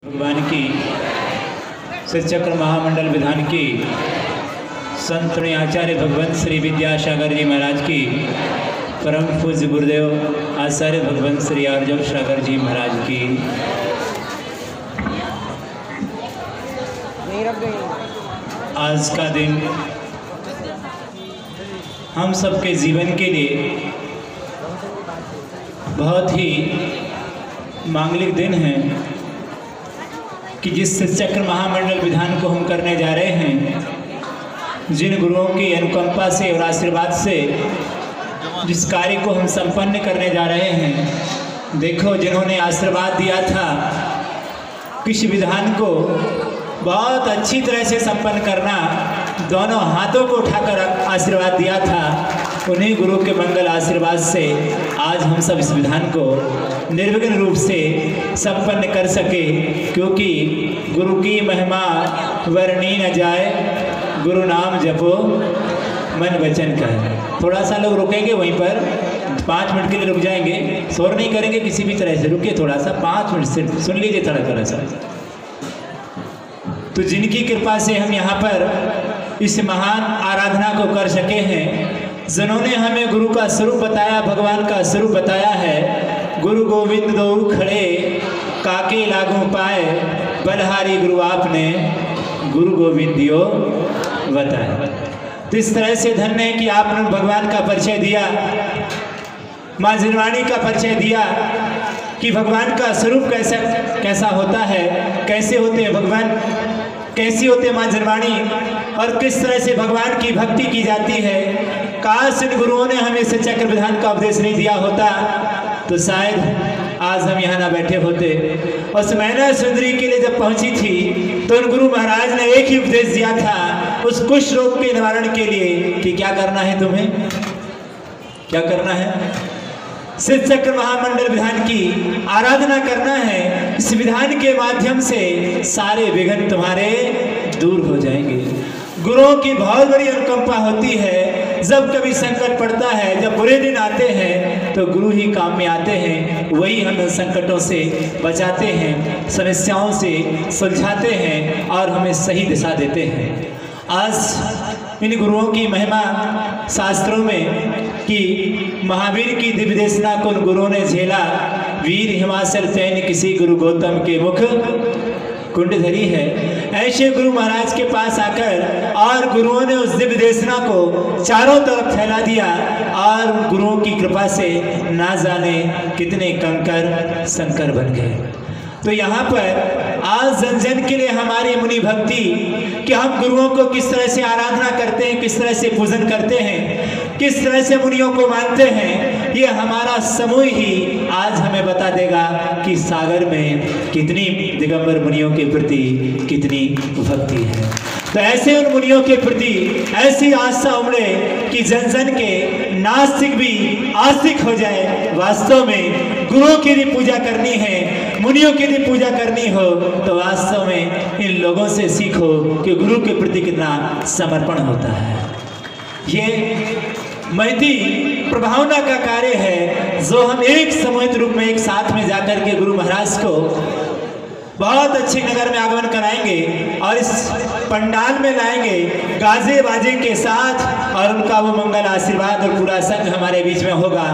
भगवान की सचक्र महामंडल विधान की संत आचार्य भगवंत श्री विद्यासागर जी महाराज की परम पूज्य गुरुदेव आचार्य भगवंत श्री आर्जव सागर जी महाराज की आज का दिन हम सबके जीवन के लिए बहुत ही मांगलिक दिन है कि जिस चक्र महामंडल विधान को हम करने जा रहे हैं, जिन गुरुओं की अनुकंपा से और आशीर्वाद से जिस कार्य को हम संपन्न करने जा रहे हैं, देखो जिन्होंने आशीर्वाद दिया था किस विधान को बहुत अच्छी तरह से संपन्न करना, दोनों हाथों को उठाकर आशीर्वाद दिया था, उन्हीं गुरु के मंगल आशीर्वाद से आज हम सब इस विधान को निर्विघ्न रूप से संपन्न कर सके। क्योंकि गुरु की महिमा वर्णी न जाए, गुरु नाम जपो मन वचन कहे। थोड़ा सा लोग रुकेंगे वहीं पर, 5 मिनट के लिए रुक जाएंगे, शोर नहीं करेंगे किसी भी तरह से, रुकिए थोड़ा सा, 5 मिनट सिर्फ सुन लीजिए थोड़ा सा। तो जिनकी कृपा से हम यहाँ पर इस महान आराधना को कर सके हैं, जिन्होंने हमें गुरु का स्वरूप बताया, भगवान का स्वरूप बताया है, गुरु गोविंद दो खड़े काके लागू पाए, बलहारी गुरु आपने गुरु गोविंद दियो बताया। तो इस तरह से धन्य है कि आपने भगवान का परिचय दिया, माँ जिनवाणी का परिचय दिया कि भगवान का स्वरूप कैसा होता है, कैसे होते हैं भगवान, कैसी होते हैं माँ जिनवाणी, और किस तरह से भगवान की भक्ति की जाती है। काश इन गुरुओं ने हमें सचक्र विधान का उपदेश नहीं दिया होता तो शायद आज हम यहाँ ना बैठे होते। उस मैना सुंदरी के लिए जब पहुंची थी तो उन गुरु महाराज ने एक ही उपदेश दिया था उस कुष्ठ रोग के निवारण के लिए कि क्या करना है, तुम्हें क्या करना है, सचक्र महामंडल विधान की आराधना करना है। इस विधान के माध्यम से सारे विघ्न तुम्हारे दूर हो जाएंगे। गुरुओं की बहुत बड़ी अनुकंपा होती है, जब कभी संकट पड़ता है, जब बुरे दिन आते हैं तो गुरु ही काम में आते हैं, वही हमें संकटों से बचाते हैं, समस्याओं से सुलझाते हैं और हमें सही दिशा देते हैं। आज इन गुरुओं की महिमा शास्त्रों में कि महावीर की दिव्य देशना को उन गुरुओं ने झेला, वीर हिमाचल तैन किसी गुरु गौतम के मुख कुंड धरी है। ऐसे गुरु महाराज के पास आकर और गुरुओं ने उस दिव्य देशना को चारों तरफ फैला दिया और गुरुओं की कृपा से ना जाने कितने कंकर शंकर बन गए। तो यहाँ पर आज जन जन के लिए हमारी मुनि भक्ति कि हम गुरुओं को किस तरह से आराधना करते हैं, किस तरह से पूजन करते हैं, किस तरह से मुनियों को मानते हैं, ये हमारा समूह ही आज हमें बता देगा कि सागर में कितनी दिगंबर मुनियों के प्रति कितनी भक्ति है। तो ऐसे उन मुनियों के प्रति ऐसी आस्था उमड़े कि जन जन के नास्तिक भी आस्तिक हो जाए। वास्तव में गुरुओं की भी पूजा करनी है, मुनियों की भी पूजा करनी हो तो वास्तव में इन लोगों से सीखो कि गुरु के प्रति कितना समर्पण होता है। ये महती प्रभावना का कार्य है जो हम एक समूहित रूप में एक साथ में जाकर के गुरु महाराज को बहुत अच्छे नगर में आगमन कराएंगे और इस पंडाल में लाएंगे गाजे बाजे के साथ, और उनका वो मंगल आशीर्वाद और पूरा संग हमारे बीच में होगा।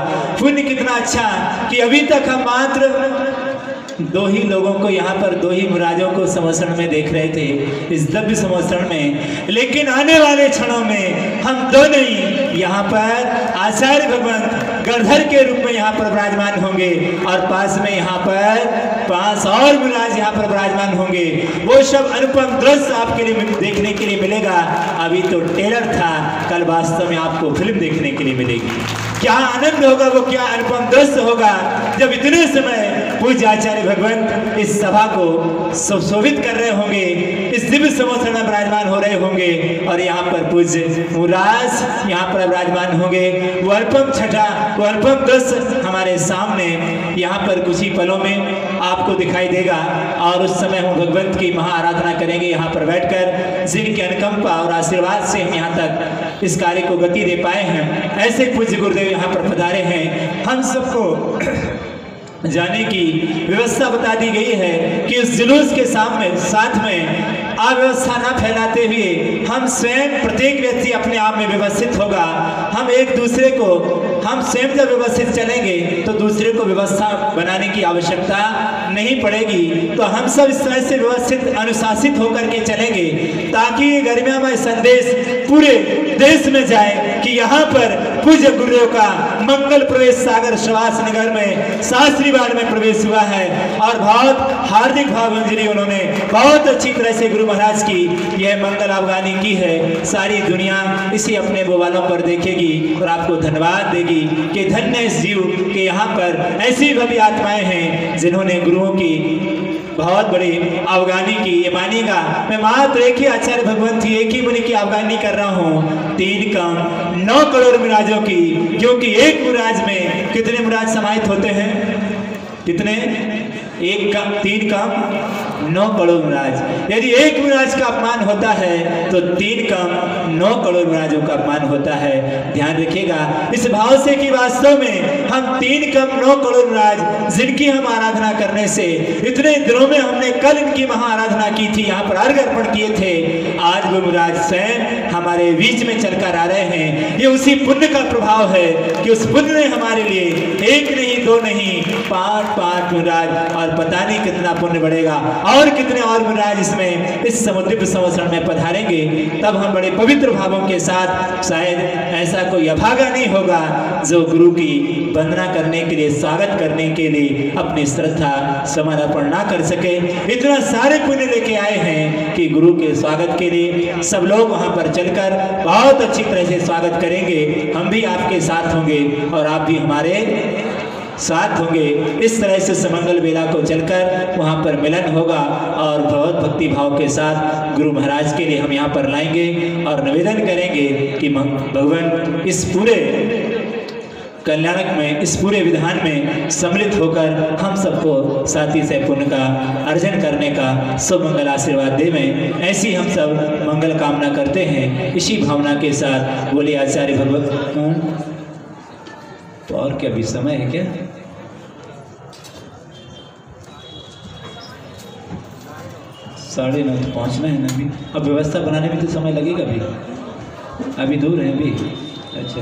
पुण्य कितना अच्छा कि अभी तक हम मात्र 2 ही लोगों को यहाँ पर, 2 ही महाराजों को समोसरण में देख रहे थे इस दिव्य समोसरण में, लेकिन आने वाले क्षणों में हम 2 नहीं, यहाँ पर आचार्य भगवंत गणधर के रूप में यहाँ पर विराजमान होंगे और पास में यहाँ पर 5 और महाराज यहाँ पर विराजमान होंगे। वो सब अनुपम दृश्य आपके लिए देखने के लिए मिलेगा। अभी तो ट्रेलर था, कल वास्तव में आपको फिल्म देखने के लिए मिलेगी। क्या आनंद होगा, वो क्या अनुपम दृश्य होगा जब इतने समय पूज्य आचार्य भगवंत इस सभा को सुशोभित कर रहे होंगे, इस दिव्य समोसरण में विराजमान हो रहे होंगे और यहाँ पर पूज्य मुराज यहाँ पर विराजमान होंगे। वो अल्पम छठा, वो अल्पम दृश्य हमारे सामने यहाँ पर कुछ ही पलों में आपको दिखाई देगा और उस समय हम भगवंत की महा आराधना करेंगे यहाँ पर बैठकर, जिनके अनुकंपा और आशीर्वाद से हम यहाँ तक इस कार्य को गति दे पाए हैं। ऐसे पूज्य गुरुदेव यहाँ पर पधारे हैं। हम सबको जाने की व्यवस्था बता दी गई है कि उस जुलूस के साथ में अव्यवस्था न फैलाते हुए हम स्वयं, प्रत्येक व्यक्ति अपने आप में व्यवस्थित होगा। हम एक दूसरे को, हम स्वयं जब व्यवस्थित चलेंगे तो दूसरे को व्यवस्था बनाने की आवश्यकता नहीं पड़ेगी। तो हम सब इस तरह से व्यवस्थित, अनुशासित होकर के चलेंगे ताकि ये गरिमामय संदेश पूरे देश में जाए कि यहाँ पर पूज्य गुरुदेव का मंगल प्रवेश सागर सुभाष नगर में शास्त्रीवाड़ में प्रवेश हुआ है और बहुत हार्दिक भावांजलि उन्होंने बहुत अच्छी तरह से गुरु महाराज की यह मंगल अवगानी की है। सारी दुनिया इसी अपने बोवालों पर देखेगी और आपको धन्यवाद देगी कि धन्य इस जीव के यहाँ पर ऐसी भव्य आत्माएं हैं जिन्होंने गुरुओं की बहुत बड़ी अवगानी की। ये मानिएगा, मैं मात्र एक ही आचार्य भगवंत थी, एक ही मुनि की अवगानी कर रहा हूँ 3 कम 9 करोड़ मुराजों की, क्योंकि एक मुराज में कितने मुराज समाहित होते हैं? कितने? 3 कम 9 करोड़ मुराज। यदि एक मुराज का अपमान होता है तो 3 कम 9 करोड़ मुराजों का अपमान होता है। ध्यान रखिएगा इस भाव से कि वास्तव में हम 3 कम 9 करोड़ मुराज जिनकी हम आराधना करने से इतने दिनों में, हमने कल इनकी महा आराधना की थी, यहाँ पर अर्घ अर्पण किए थे, आज वो मुराज स्वयं हमारे बीच में चलकर आ रहे हैं। ये उसी पुण्य का प्रभाव है कि उस पुण्य ने हमारे लिए 1 नहीं 2 नहीं 5 मुराज, और पता नहीं कितना पुण्य बढ़ेगा और कितने और मुराज इसमें इस समुद्र संवत्सरण में पधारेंगे। तब हम बड़े पवित्र भावों के साथ, शायद ऐसा कोई अभागा नहीं होगा जो गुरु की वंदना करने के लिए, स्वागत करने के लिए अपनी श्रद्धा समर्पण ना कर सके। इतना सारे पुण्य लेके आए हैं कि गुरु के स्वागत के लिए सब लोग वहां पर चलकर बहुत अच्छी तरह से स्वागत करेंगे। हम भी आपके साथ होंगे और आप भी हमारे साथ होंगे। इस तरह से समंगल बेला को चलकर वहाँ पर मिलन होगा और बहुत भक्ति भाव के साथ गुरु महाराज के लिए हम यहाँ पर लाएंगे और निवेदन करेंगे कि भगवान इस पूरे कल्याणक में, इस पूरे विधान में सम्मिलित होकर हम सबको साथी से पुण्य का अर्जन करने का शुभ मंगल आशीर्वाद देवें। ऐसी हम सब मंगल कामना करते हैं। इसी भावना के साथ बोले आचार्य भगवत। तो और क्या भी समय है क्या? साढ़े 9 तो पहुँचना है ना अभी। अब व्यवस्था बनाने में तो समय लगेगा भी, अभी दूर है अभी। अच्छा,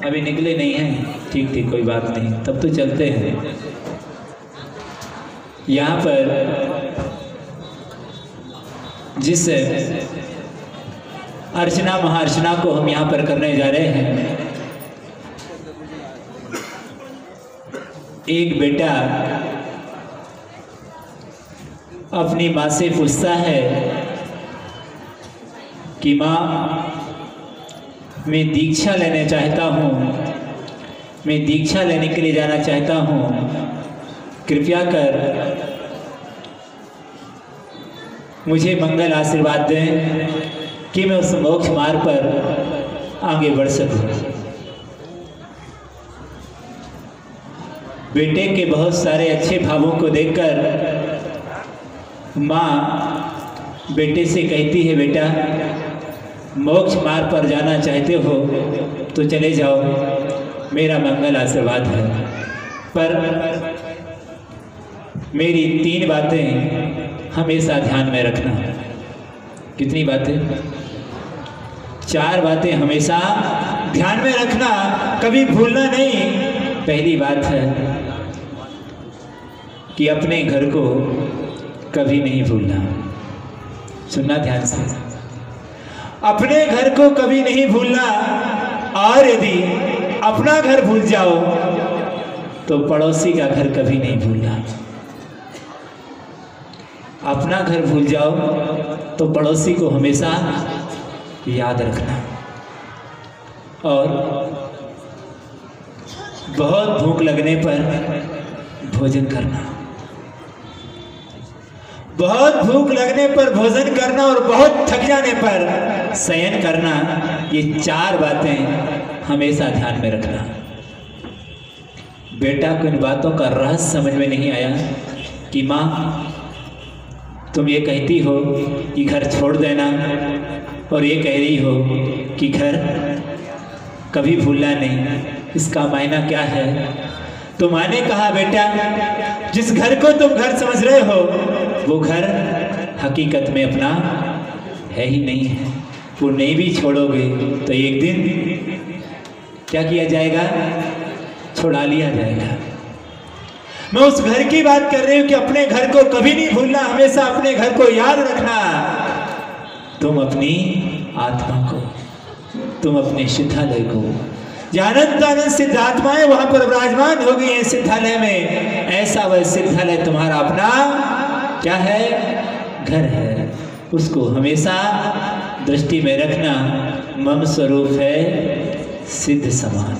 अभी निकले नहीं हैं, ठीक ठीक, कोई बात नहीं, तब तो चलते हैं। यहाँ पर जिस अर्चना महार्चना को हम यहाँ पर करने जा रहे हैं, एक बेटा अपनी माँ से पूछता है कि माँ, मैं दीक्षा लेना चाहता हूँ, मैं दीक्षा लेने के लिए जाना चाहता हूँ, कृपया कर मुझे मंगल आशीर्वाद दें कि मैं उस मोक्ष मार्ग पर आगे बढ़ सकूँ। बेटे के बहुत सारे अच्छे भावों को देखकर माँ बेटे से कहती है, बेटा मोक्ष मार्ग पर जाना चाहते हो तो चले जाओ, मेरा मंगल आशीर्वाद है, पर मेरी 3 बातें हमेशा ध्यान में रखना। कितनी बातें? 4 बातें हमेशा ध्यान में रखना, कभी भूलना नहीं। पहली बात है कि अपने घर को कभी नहीं भूलना। सुनना ध्यान से, अपने घर को कभी नहीं भूलना, और यदि अपना घर भूल जाओ तो पड़ोसी का घर कभी नहीं भूलना। अपना घर भूल जाओ तो पड़ोसी को हमेशा याद रखना। और बहुत भूख लगने पर भोजन करना, बहुत भूख लगने पर भोजन करना और बहुत थक जाने पर शयन करना। ये 4 बातें हमेशा ध्यान में रखना। बेटा को इन बातों का रहस्य समझ में नहीं आया कि माँ तुम ये कहती हो कि घर छोड़ देना, और ये कह रही हो कि घर कभी भूलना नहीं, इसका मायना क्या है? तो माँ ने कहा, बेटा जिस घर को तुम घर समझ रहे हो वो घर हकीकत में अपना है ही नहीं है। वो नहीं भी छोड़ोगे तो एक दिन क्या किया जाएगा? छोड़ा लिया जाएगा। मैं उस घर की बात कर रही हूं कि अपने घर को कभी नहीं भूलना, हमेशा अपने घर को याद रखना। तुम अपनी आत्मा को, तुम अपने सिद्धालय को, जहाँ अनंत अनंत सिद्धात्माएं वहां पर विराजमान हो गई हैं सिद्धालय में, ऐसा वह सिद्धालय तुम्हारा अपना क्या है? घर है। उसको हमेशा दृष्टि में रखना। मम स्वरूप है सिद्ध समान,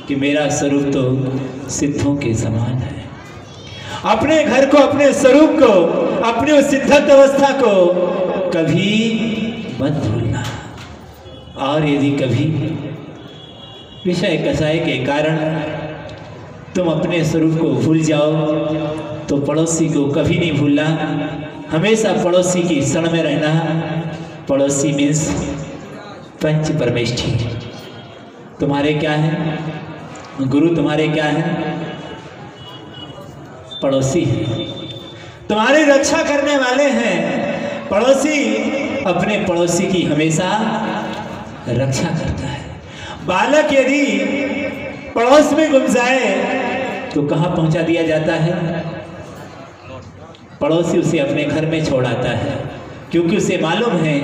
कि मेरा स्वरूप तो सिद्धों के समान है। अपने घर को, अपने स्वरूप को, अपने उस सिद्धत अवस्था को कभी मत भूलना। और यदि कभी विषय कसाय के कारण तुम अपने स्वरूप को भूल जाओ तो पड़ोसी को कभी नहीं भूलना। हमेशा पड़ोसी की शरण में रहना। पड़ोसी मीन्स पंच परमेष्ठी। तुम्हारे क्या है? गुरु तुम्हारे क्या है? पड़ोसी है, तुम्हारी रक्षा करने वाले हैं। पड़ोसी अपने पड़ोसी की हमेशा रक्षा करता है। बालक यदि पड़ोस में गुम जाए तो कहाँ पहुंचा दिया जाता है? पड़ोसी उसे अपने घर में छोड़ आता है, क्योंकि उसे मालूम है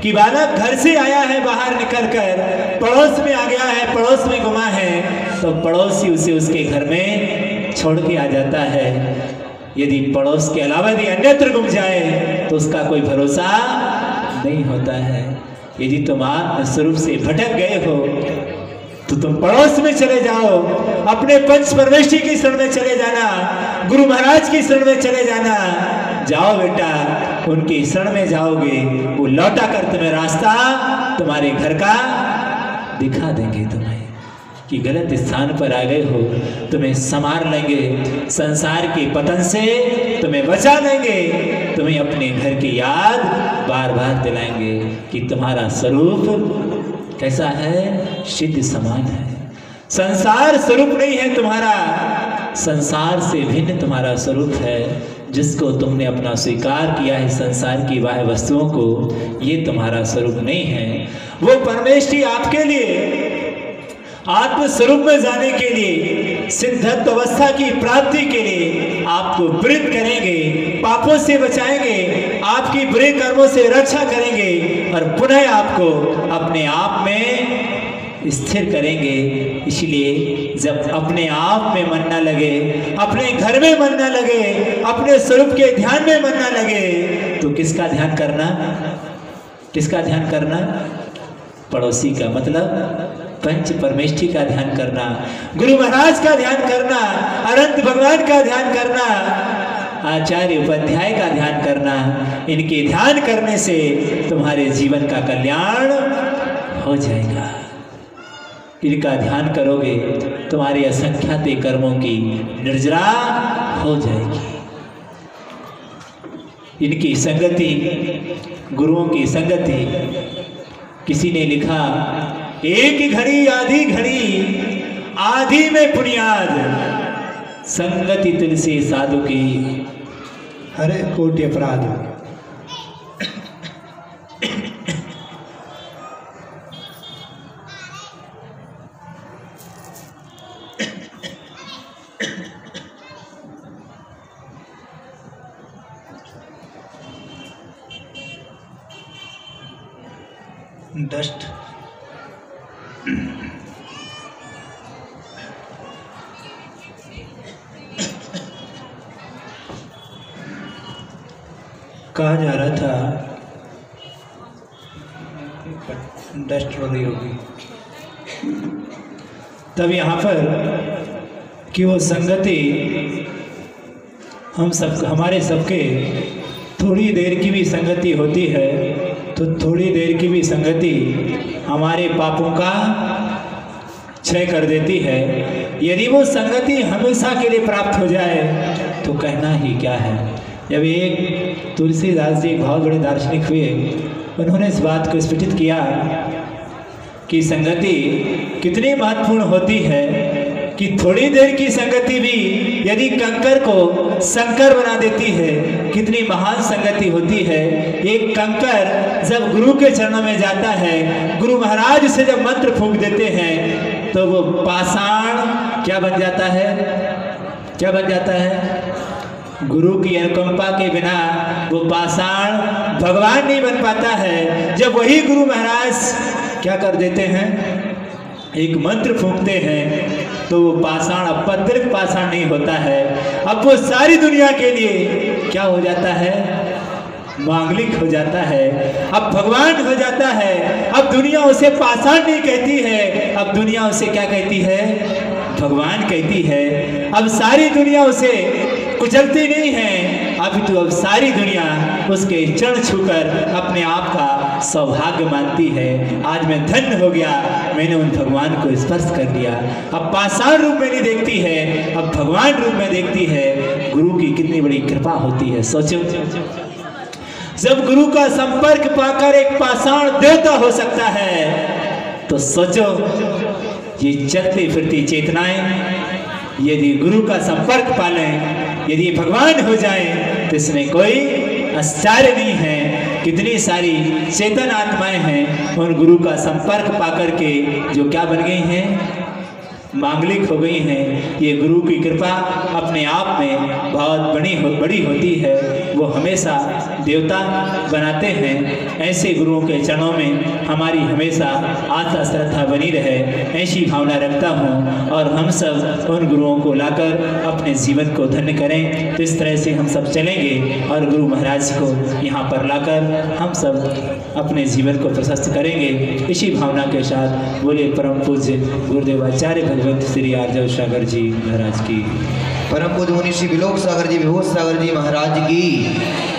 कि बालक घर से आया है, बाहर निकलकर पड़ोस में आ गया है, पड़ोस में गुमा है, तो पड़ोसी उसे उसके घर में छोड़ के आ जाता है। यदि पड़ोस के अलावा यदि अन्यत्र गुम जाए तो उसका कोई भरोसा नहीं होता है। यदि तुम आत्म स्वरूप से भटक गए हो तो तुम पड़ोस में चले जाओ, अपने पंच परमेष्ठी की शरण में चले जाना, गुरु महाराज की शरण में चले जाना। जाओ बेटा, उनकी शरण में जाओगे, वो लौटा कर तुम्हें रास्ता तुम्हारे घर का दिखा देंगे तुम्हें कि गलत स्थान पर आ गए हो। तुम्हें संवार लेंगे, संसार के पतन से तुम्हें बचा लेंगे, तुम्हें अपने घर की याद बार बार दिलाएंगे कि तुम्हारा स्वरूप कैसा है? सिद्ध समान है। संसार स्वरूप नहीं है तुम्हारा, संसार से भिन्न तुम्हारा स्वरूप है। जिसको तुमने अपना स्वीकार किया है संसार की बाह्य वस्तुओं को, ये तुम्हारा स्वरूप नहीं है। वो परमेष्ठी आपके लिए आत्म स्वरूप में जाने के लिए, सिद्धत्व अवस्था की प्राप्ति के लिए आपको प्रेरित करेंगे, पापों से बचाएंगे, आपकी बुरे कर्मों से रक्षा करेंगे और पुनः आपको अपने आप में स्थिर करेंगे। इसलिए जब अपने आप में मन न लगे, अपने घर में मन न लगे, अपने स्वरूप के ध्यान में मन न लगे, तो किसका ध्यान करना? किसका ध्यान करना? पड़ोसी का, मतलब पंच परमेष्ठी का ध्यान करना, गुरु महाराज का ध्यान करना, अनंत भगवान का ध्यान करना, आचार्य उपाध्याय का ध्यान करना। इनके ध्यान करने से तुम्हारे जीवन का कल्याण हो जाएगा। इनका ध्यान करोगे तुम्हारे असंख्यात कर्मों की निर्जरा हो जाएगी। इनकी संगति, गुरुओं की संगति, किसी ने लिखा, एक घड़ी आधी घड़ी आधी में पुनियाद, संगति तुलसी साधु की हरे कोटि अपराध। डस्ट कहा जा रहा था, डस्ट हो रही होगी तब यहाँ पर कि वो संगति हम सब, हमारे सबके थोड़ी देर की भी संगति होती है तो थोड़ी देर की भी संगति हमारे पापों का क्षय कर देती है। यदि वो संगति हमेशा के लिए प्राप्त हो जाए तो कहना ही क्या है। जब एक तुलसीदास जी बहुत बड़े दार्शनिक हुए, उन्होंने इस बात को स्फुटित किया कि संगति कितनी महत्वपूर्ण होती है। कि थोड़ी देर की संगति भी यदि कंकर को शंकर बना देती है, कितनी महान संगति होती है। एक कंकर जब गुरु के चरणों में जाता है, गुरु महाराज से जब मंत्र फूंक देते हैं तो वो पाषाण क्या बन जाता है, क्या बन जाता है। गुरु की अनुकंपा के बिना वो पाषाण भगवान नहीं बन पाता है। जब वही गुरु महाराज क्या कर देते हैं, एक मंत्र फूंकते हैं तो वो पाषाण अब पत्रित पाषाण नहीं होता है, अब वो सारी दुनिया के लिए क्या हो जाता है, मांगलिक हो जाता है, अब भगवान हो जाता है। अब दुनिया उसे पाषाण नहीं कहती है, अब दुनिया उसे क्या कहती है, भगवान कहती है। अब सारी दुनिया उसे कुचलती नहीं है, अभी तो अब सारी दुनिया उसके चरण छूकर अपने आप का सौभाग्य मानती है। आज मैं धन्य हो गया, मैंने उन भगवान को स्पर्श कर लिया। अब पाषाण रूप में नहीं देखती है, अब भगवान रूप में देखती है। गुरु की कितनी बड़ी कृपा होती है। सोचो, जब गुरु का संपर्क पाकर एक पाषाण देवता हो सकता है, तो सोचो ये चलती फिरती चेतनाएं यदि गुरु का संपर्क पालें, यदि भगवान हो जाएं, तो इसमें कोई आश्चर्य नहीं है। कितनी सारी चेतन आत्माएं हैं उन गुरु का संपर्क पाकर के जो क्या बन गई हैं, मांगलिक हो गई हैं। ये गुरु की कृपा अपने आप में बहुत बड़ी होती है। वो हमेशा देवता बनाते हैं। ऐसे गुरुओं के चरणों में हमारी हमेशा आस्था श्रद्धा बनी रहे, ऐसी भावना रखता हूँ। और हम सब उन गुरुओं को लाकर अपने जीवन को धन्य करें। तो इस तरह से हम सब चलेंगे और गुरु महाराज को यहाँ पर लाकर हम सब अपने जीवन को प्रशस्त करेंगे। इसी भावना के साथ बोले परम पूज्य गुरुदेव आचार्य भगवंत श्री आर्जव सागर जी महाराज की, परम पूज्य मुनि श्री विलोक सागर जी, विभूत सागर जी महाराज की।